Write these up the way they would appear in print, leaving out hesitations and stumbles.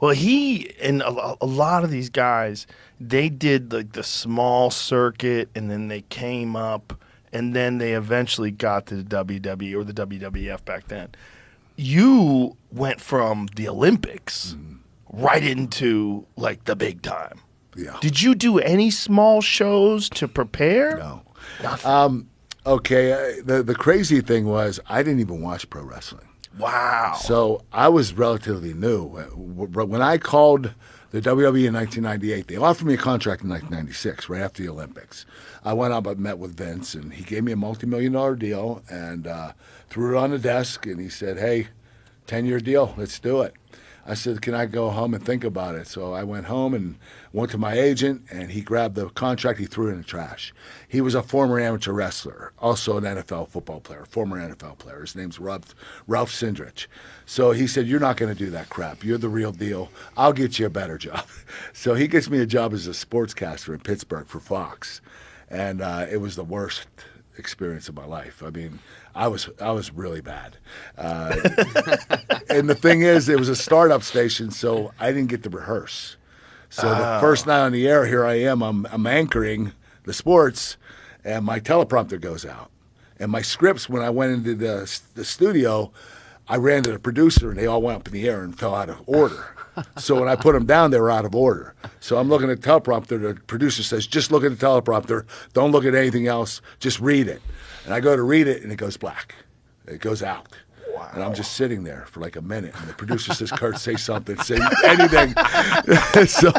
Well, he and a lot of these guys, they did like the small circuit, and then they came up, and then they eventually got to the WWE or the WWF back then. You went from the Olympics right into like the big time. Yeah. Did you do any small shows to prepare? No. Nothing. Okay. The crazy thing was I didn't even watch pro wrestling. Wow. So I was relatively new. When I called the WWE in 1998, they offered me a contract in 1996, right after the Olympics. I went up and met with Vince, and he gave me a multi-million-dollar deal and threw it on the desk, and he said, hey, 10-year deal, let's do it. I said, can I go home and think about it? So I went home and went to my agent, and he grabbed the contract. He threw it in the trash. He was a former amateur wrestler, also an NFL football player, former NFL player. His name's Ralph Sindrich. So he said, you're not going to do that crap. You're the real deal. I'll get you a better job. So he gets me a job as a sportscaster in Pittsburgh for Fox. And it was the worst experience of my life. I mean, I was really bad. And the thing is, it was a startup station, so I didn't get to rehearse. So the first night on the air, here I am, I'm anchoring the sports, and my teleprompter goes out. And my scripts, when I went into the studio, I ran to the producer, and they all went up in the air and fell out of order. So when I put them down, they were out of order. So I'm looking at the teleprompter. The producer says, just look at the teleprompter. Don't look at anything else. Just read it. And I go to read it, and it goes black. It goes out. Wow. And I'm just sitting there for like a minute. And the producer says, Kurt, say something. Say anything. So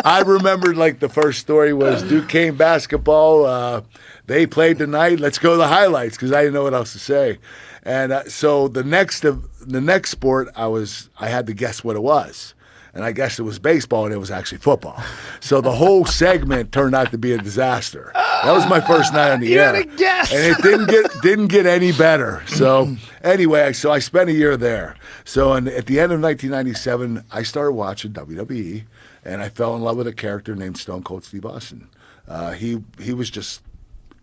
I remembered like the first story was Duquesne basketball. They played tonight. Let's go to the highlights because I didn't know what else to say. And so the next sport, I had to guess what it was. And I guessed it was baseball, and it was actually football. So the whole segment turned out to be a disaster. That was my first night on the air. You had a guess. And it didn't get any better. So anyway, so I spent a year there. So at the end of 1997, I started watching WWE, and I fell in love with a character named Stone Cold Steve Austin. He was just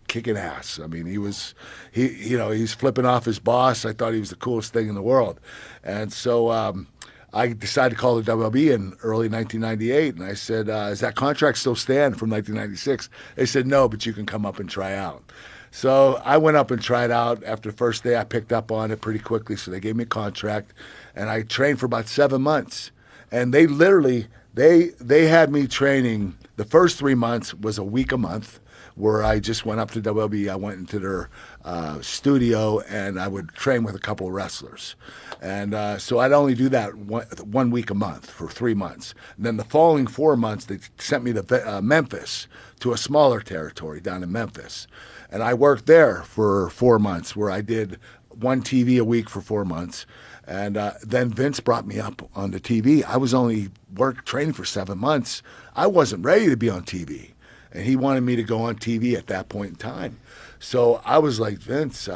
kicking ass. I mean, he's flipping off his boss. I thought he was the coolest thing in the world. And so I decided to call the WWE in early 1998, and I said, does that contract still stand from 1996? They said, no, but you can come up and try out. So I went up and tried out. After the first day, I picked up on it pretty quickly, so they gave me a contract, and I trained for about 7 months. And they literally, they had me training. The first 3 months was a week a month, where I just went up to WWE. I went into their studio, and I would train with a couple of wrestlers. And so I'd only do that 1 week a month for 3 months. And then the following 4 months, they sent me to Memphis, to a smaller territory down in Memphis. And I worked there for 4 months, where I did one TV a week for 4 months. And then Vince brought me up on the TV. I was only training for 7 months. I wasn't ready to be on TV. And he wanted me to go on TV at that point in time. So I was like, Vince,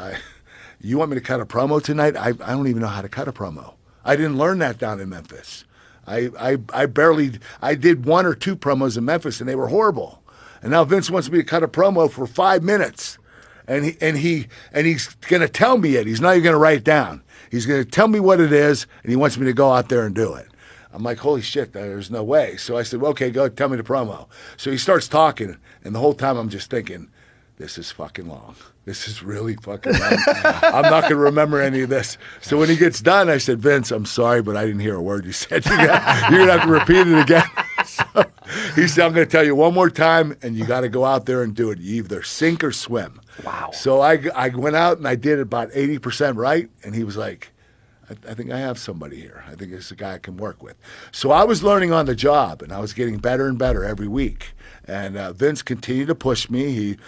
you want me to cut a promo tonight? I don't even know how to cut a promo. I didn't learn that down in Memphis. I did 1 or 2 promos in Memphis, and they were horrible. And now Vince wants me to cut a promo for 5 minutes. And he's going to tell me it. He's not even going to write it down. He's going to tell me what it is, and he wants me to go out there and do it. I'm like, holy shit, there's no way. So I said, well, okay, go tell me the promo. So he starts talking, and the whole time I'm just thinking, this is fucking long. This is really fucking long. I'm not going to remember any of this. So when he gets done, I said, Vince, I'm sorry, but I didn't hear a word you said. You're going to have to repeat it again. So he said, I'm going to tell you one more time, and you got to go out there and do it. You either sink or swim. Wow. So I went out, and I did about 80% right, and he was like, I think I have somebody here. I think it's a guy I can work with. So I was learning on the job, and I was getting better and better every week. And Vince continued to push me.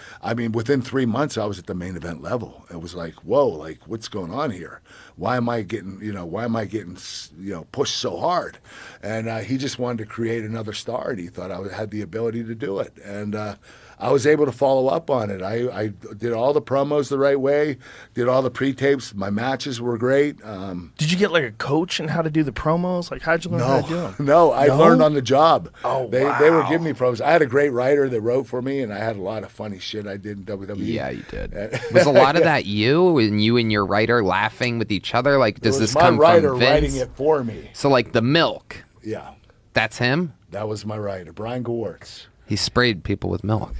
Within 3 months, I was at the main event level. It was like, whoa, like what's going on here? Why am I getting pushed so hard? And he just wanted to create another star, and he thought I had the ability to do it. And I was able to follow up on it. I did all the promos the right way, did all the pre-tapes. My matches were great. Did you get like a coach in how to do the promos? Like, how'd you learn how to do them? No, I learned on the job. Oh, They were giving me promos. I had a great writer that wrote for me, and I had a lot of funny shit I did in WWE. Yeah, you did. Was a lot of that you and your writer laughing with each other? Like, does this come from Vince? My writer writing it for me. So, like, the milk. Yeah, That's him? that was my writer, Brian Gewirtz. He sprayed people with milk.